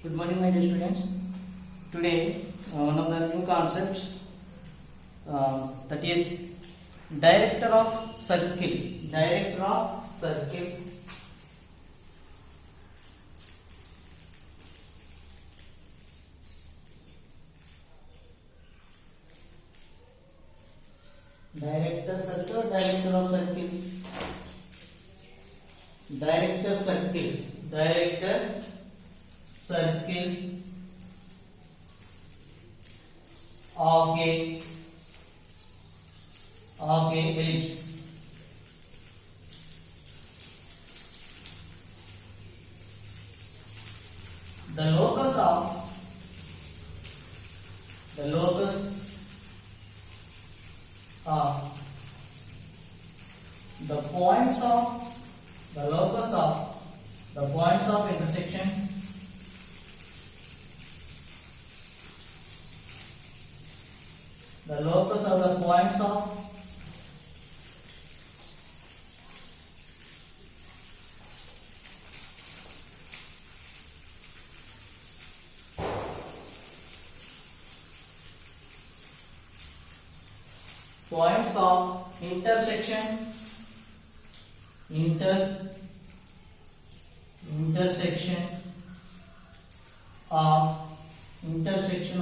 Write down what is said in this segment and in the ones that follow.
Good morning, my dear students. Today, one of the new concepts that is director of circle. Director of circle. Director circle. Director of circle. Director circle. Director circle of a ellipse. The locus of the points of intersection the locus of the points of intersection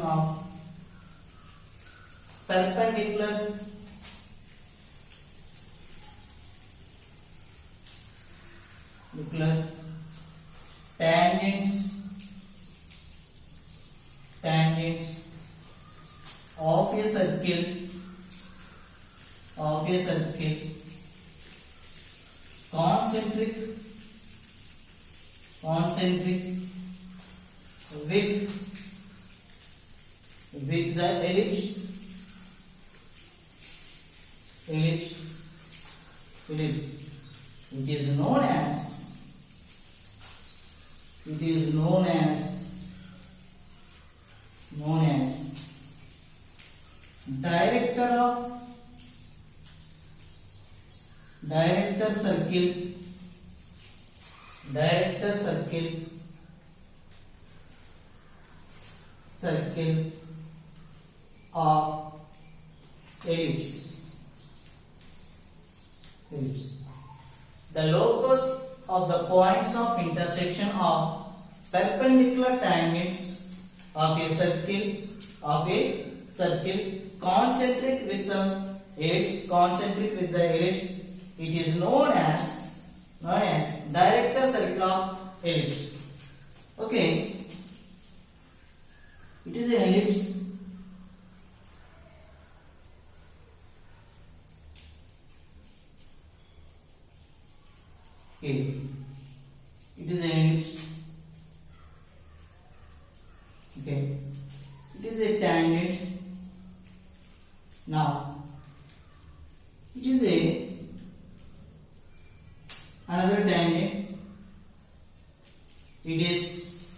of perpendicular tangents of a circle concentric with the ellipse. It is known as director circle of ellipse. The locus of the points of intersection of perpendicular tangents of a circle concentric with the ellipse. It is known as director circle of ellipse. Okay, it is an ellipse. Okay, it is an ellipse. Okay, it is a tangent. Now, it is another tangent. This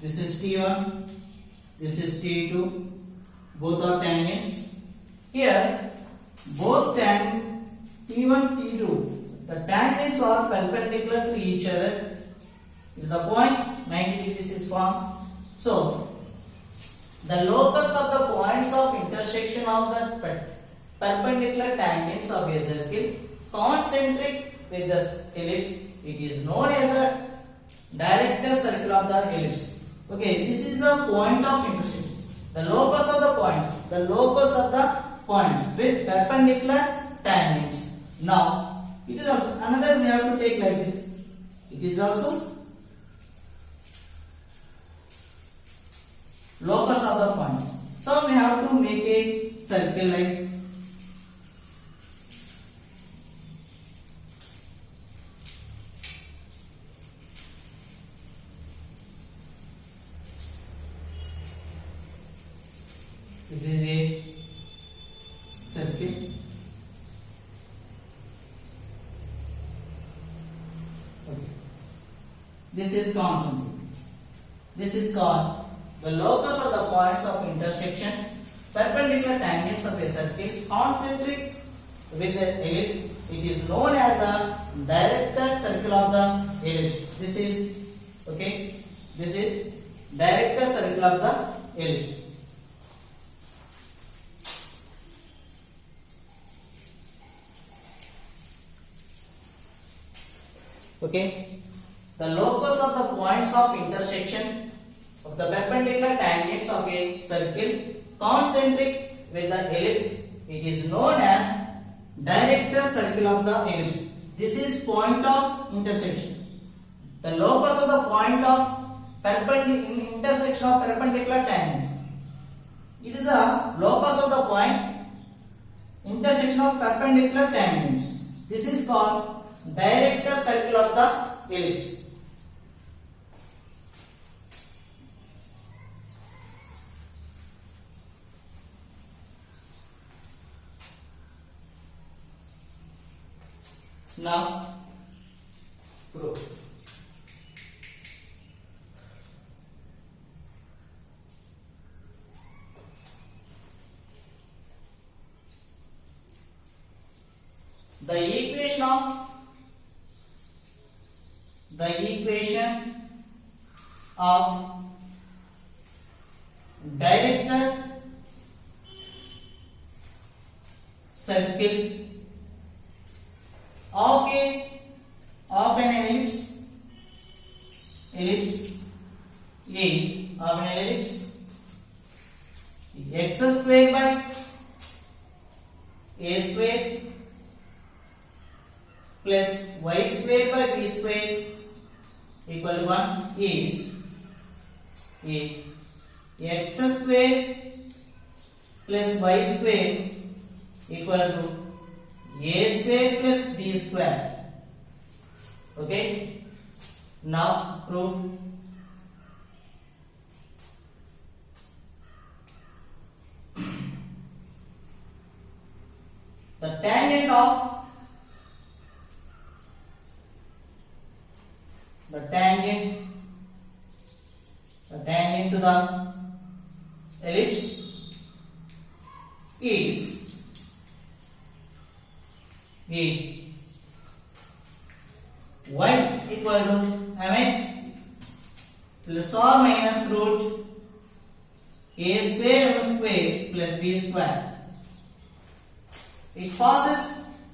is T1, this is T2. Both are tangents. Here, both T1, T2, the tangents are perpendicular to each other. Is the point 90 degrees is formed. So, the locus of the points of intersection of the perpendicular tangents of a circle concentric with the ellipse. It is known as the director circle of the ellipse. Okay, this is the point of intersection. The locus of the points with perpendicular tangents. Now, it is also another we have to take like this. It is also locus of the point. So we have to make a circle like this is a circle. Okay. This is concentric. This is called the locus of the points of intersection perpendicular tangents of a circle concentric with the ellipse. it is known as the director circle of the ellipse. This is okay. This is director circle of the ellipse. Okay. The locus of the points of intersection of the perpendicular tangents of a circle concentric with the ellipse, it is known as director circle of the ellipse. This is point of intersection. The locus of the point of intersection of perpendicular tangents. It is the locus of the point intersection of perpendicular tangents. This is called director circle of the ellipse. Now, proof. The equation of director circle of an ellipse is x square by a square plus y square by b square equal to 1 is x square plus y square equal to a square plus b square. Okay. Now prove. The tangent to the ellipse is y equal to mx plus or minus root a square m square plus b square. It passes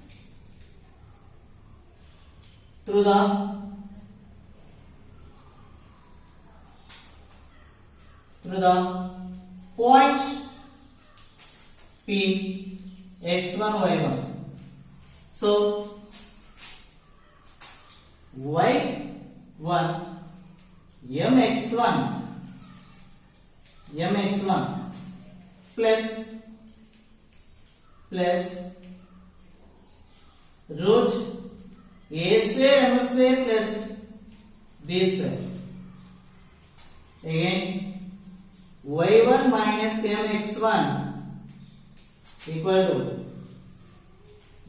through the point P x1 y1. So y1 mx1 plus root a square m square plus b square. Again y1 minus mx1 equal to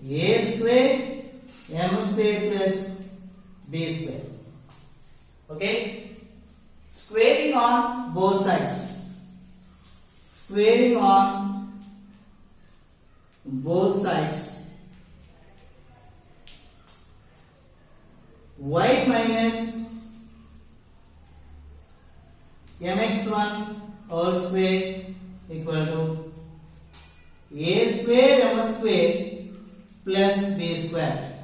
a square m square plus b square. Okay. Squaring on both sides. Y minus mx1 whole square equal to a square m square plus b square.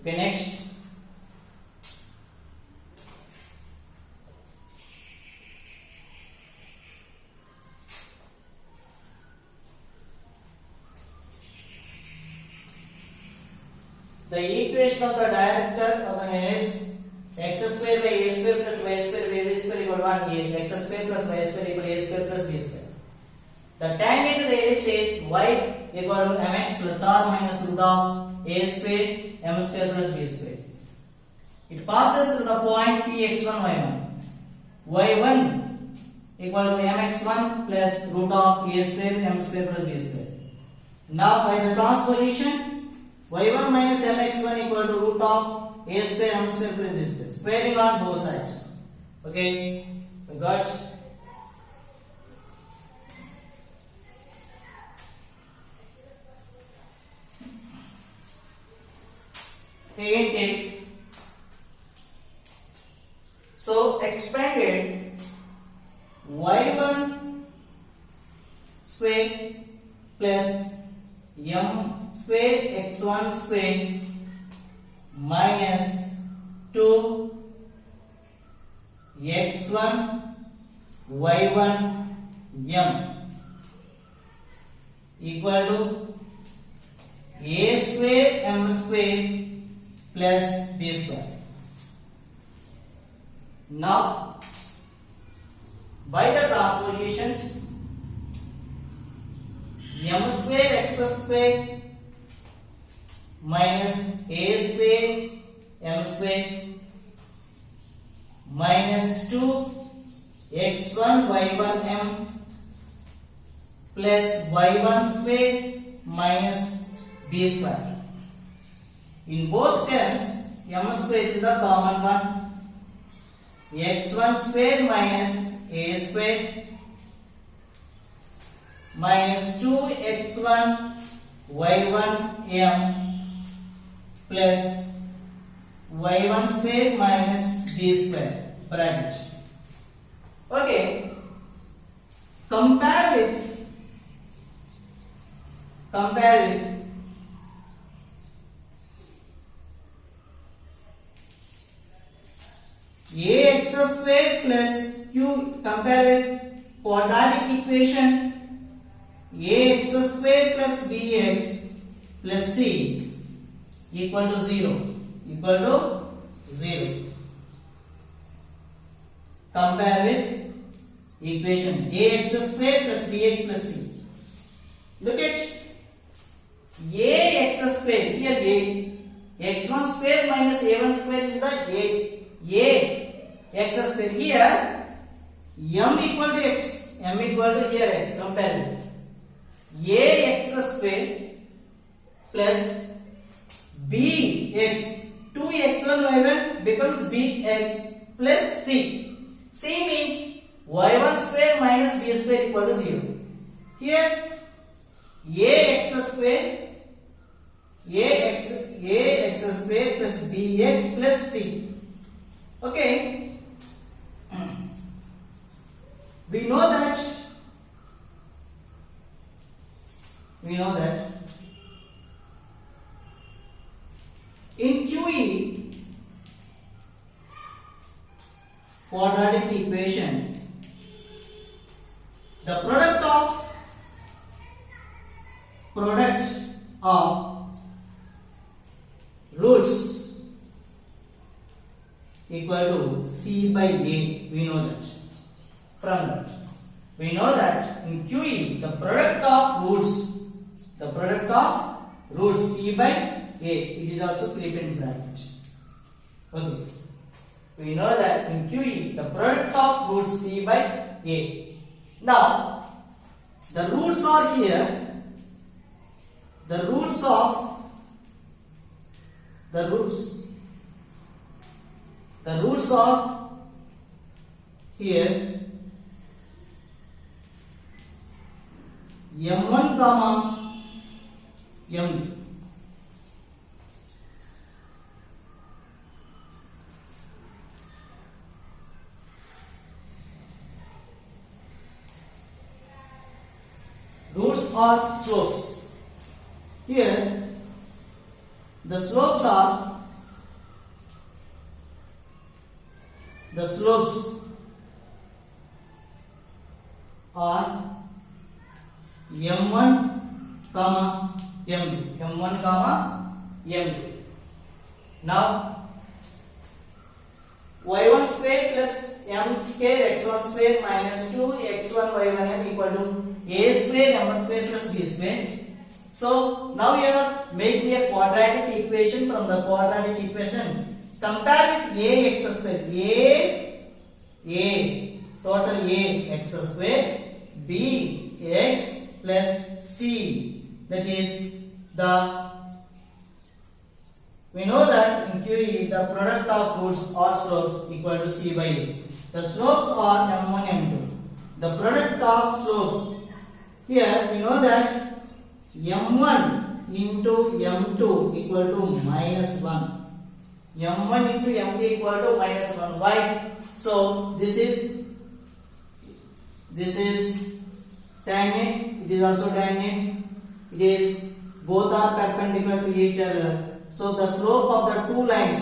Okay, next. The equation of the director of an ellipse x square by a square plus y square by b square equal to 1 is x square plus y square equal to a square plus b square. The tangent to the ellipse is y equal to mx plus or minus root of a square m square plus b square. It passes through the point P x1 y1. y1 equal to mx1 plus root of a square m square plus b square. Now by the transposition, y1 minus mx1 equal to root of a square m square plus b square. Squaring on both sides. Okay, we got. Again take. So expanded y1 square plus m square x1 square minus 2 x1 y1 m equal to a square m square plus b square. Now by the transpositions, m square x square minus a square m square minus 2 x1 y1 m plus y1 square minus b square. In both terms, m square is the common one. x1 square minus a square minus 2x1 y1 m plus y1 square minus b square bracket. Okay, compare with ax square plus q. Compare with quadratic equation ax square plus bx plus c equal to 0. Compare with equation ax square plus bx plus c. Look at ax square. Here x1 square minus a1 square is the x square. Here m equal to x, m equal to here x. Compare ax square plus bx, 2x1 y1 becomes bx plus c. C means y1 square minus b square equal to 0. Here ax square plus bx plus c. Okay, we know that in QE quadratic equation, the product of roots equal to c by a. We know that. From that we know that in QE the product of roots c by a, it is also kept in bracket. Okay, we know that in QE the product of roots c by a. Now the roots are here. The roots of here m1 comma m2. Roots are slopes. Here the slopes are m1 comma m2. Now y1 square plus m square x1 square minus 2 x1 y1 m equal to a square m square plus b square. So now we are making a quadratic equation. From the quadratic equation, compare with ax square, total ax square, bx plus c. That is we know that in QE the product of roots or slopes equal to c by a. The slopes are m1, m2. The product of slopes, here we know that m1 into m2 equal to minus 1. m1 into m2 equal to minus 1. Why? So this is tangent, it is also tangent, it is both are perpendicular to each other. So the slope of the two lines,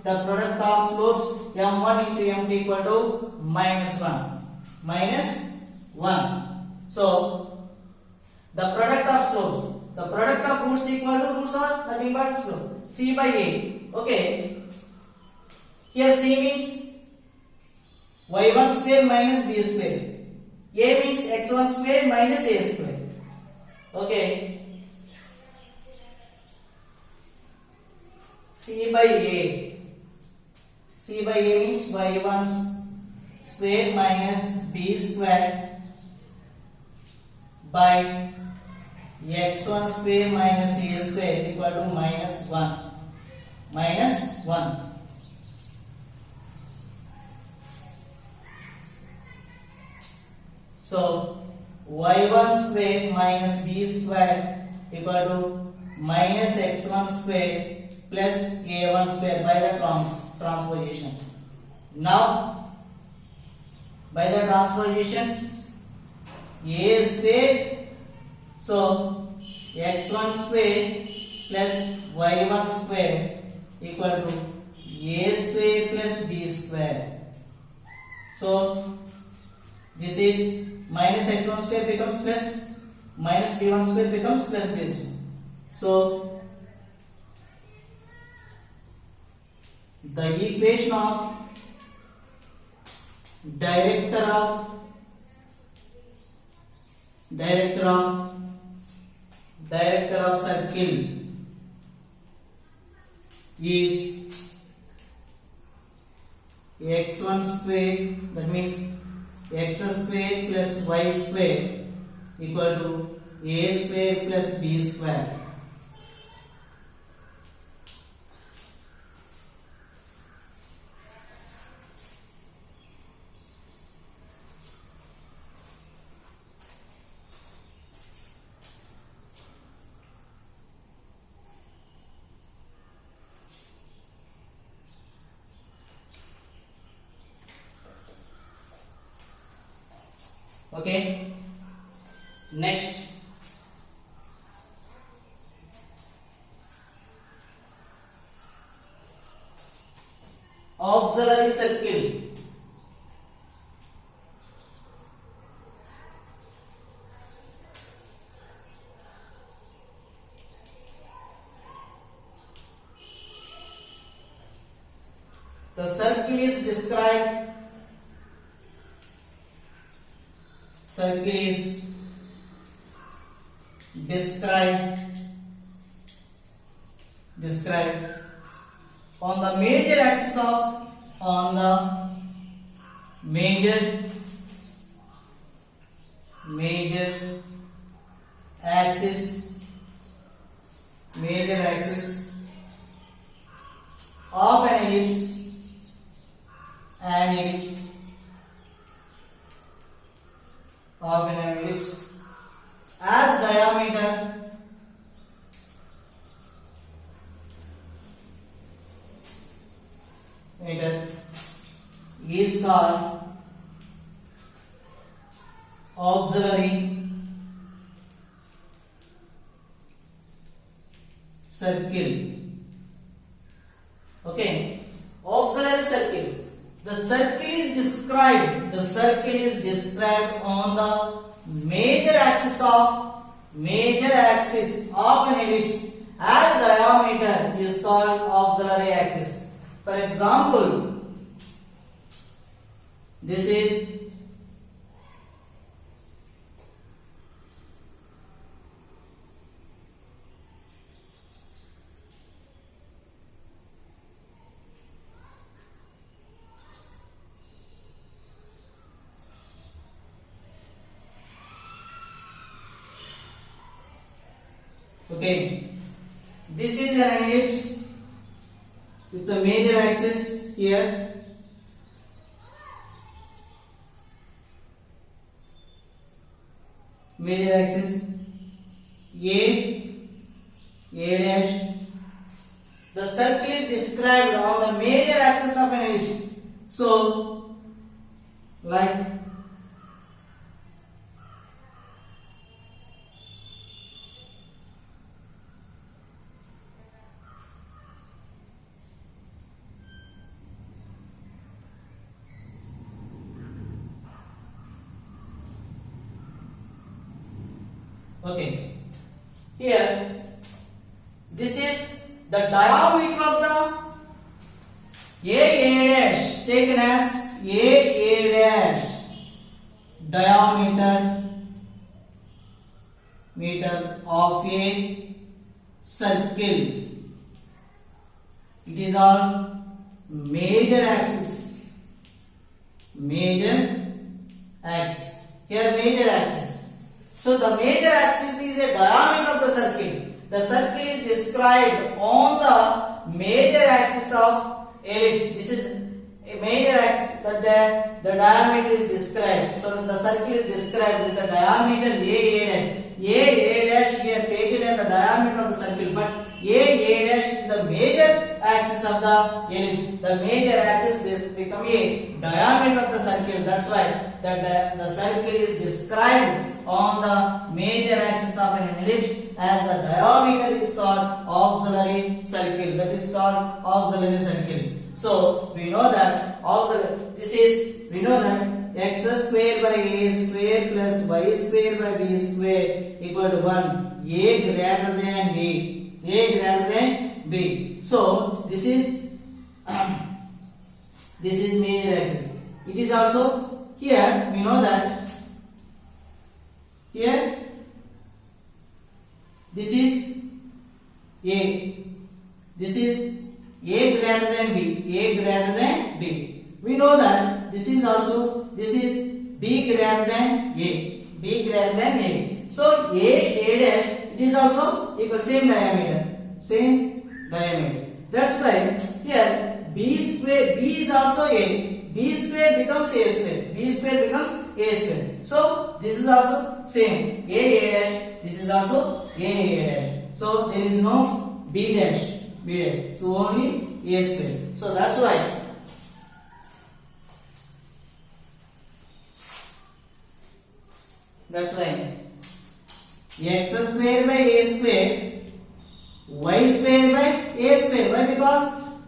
the product of slopes m1 into m2 equal to minus 1. So the product of slopes, the product of roots equal to roots are nothing but slope, c by a. Okay, here c means y1 square minus b square, a means x1 square minus a square. Okay, c by a means y1 square minus b square by x1 square minus a square equal to minus 1. So y1 square minus b square equal to minus x1 square plus a1 square by the transposition. Now by the transpositions, a square, so x1 square plus y1 square equal to a square plus b square. So this is minus x1 square becomes plus, minus b1 square becomes plus b square. So the equation of director of circle is x1 square, that means x square plus y square equal to a square plus b square. Okay, next auxiliary circle. The circle is described on the major axis of an ellipse as diameter is called auxiliary circle. Okay, auxiliary circle. The circle is described on the major axis of an ellipse as diameter is called auxiliary axis. For example, this is okay. This is an ellipse with the major axis here major axis A dash. The circle is described on the major axis of an ellipse. So, like okay, here this is the diameter of the A dash taken as A dash diameter meter of a circle. It is on major axis. Major axis. Here major axis. So the major axis is a diameter of the circle. The circle is described on the major axis of ellipse. This is a major axis. The diameter is described. So the circle is described with the diameter A dash. A dash here taken as the diameter of the circle, but A dash is the major axis of the ellipse. The major axis become a diameter of the circle. That's why the circle is described on the major axis of an ellipse as the diameter is called auxiliary circle. That is called auxiliary circle. So we know that we know that x square by a square plus y square by b square equal to 1. A greater than b. A greater than b. So this is major axis. It is also here we know that here this is A. This is A greater than B. A greater than B. We know that this is B greater than A. B greater than A. So A dash it is also equal same diameter. Same diameter. That's why here B square B is also A. B square becomes A square. B square becomes A square. So this is also same. A dash. This is also A dash. So there is no B dash. B dash. So only A square. So that's why x square by A square, y square by A square. Why? Because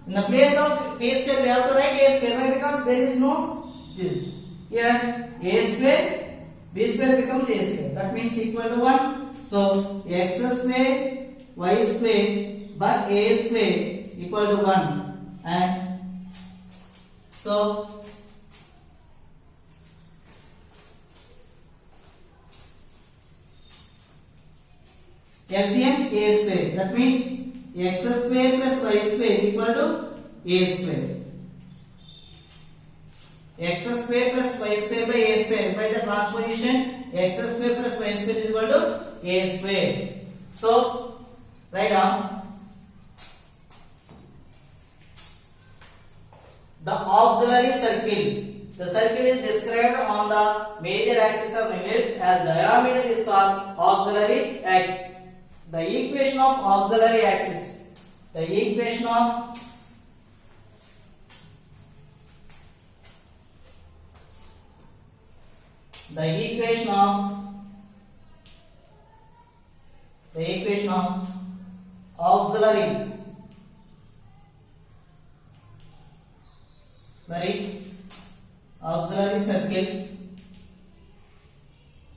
in the place of A square we have to write A square. Why? Because there is no this. Here A square, B square becomes A square. That means equal to 1. So x square, y square by A square equal to 1. And so LCM A square. That means x square plus y square equal to A square. X square plus y square by A square. By the transposition, x square plus y square is equal to A square. So write down the auxiliary circle. The circle is described on the major axis of an ellipse as diameter is called auxiliary axis. The equation of auxiliary axis. The equation of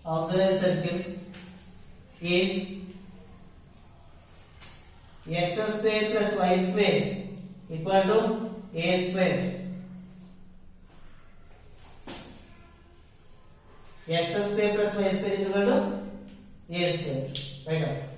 auxiliary circle is x square plus y square equal to A square. X square plus y square is equal to A square. Right now.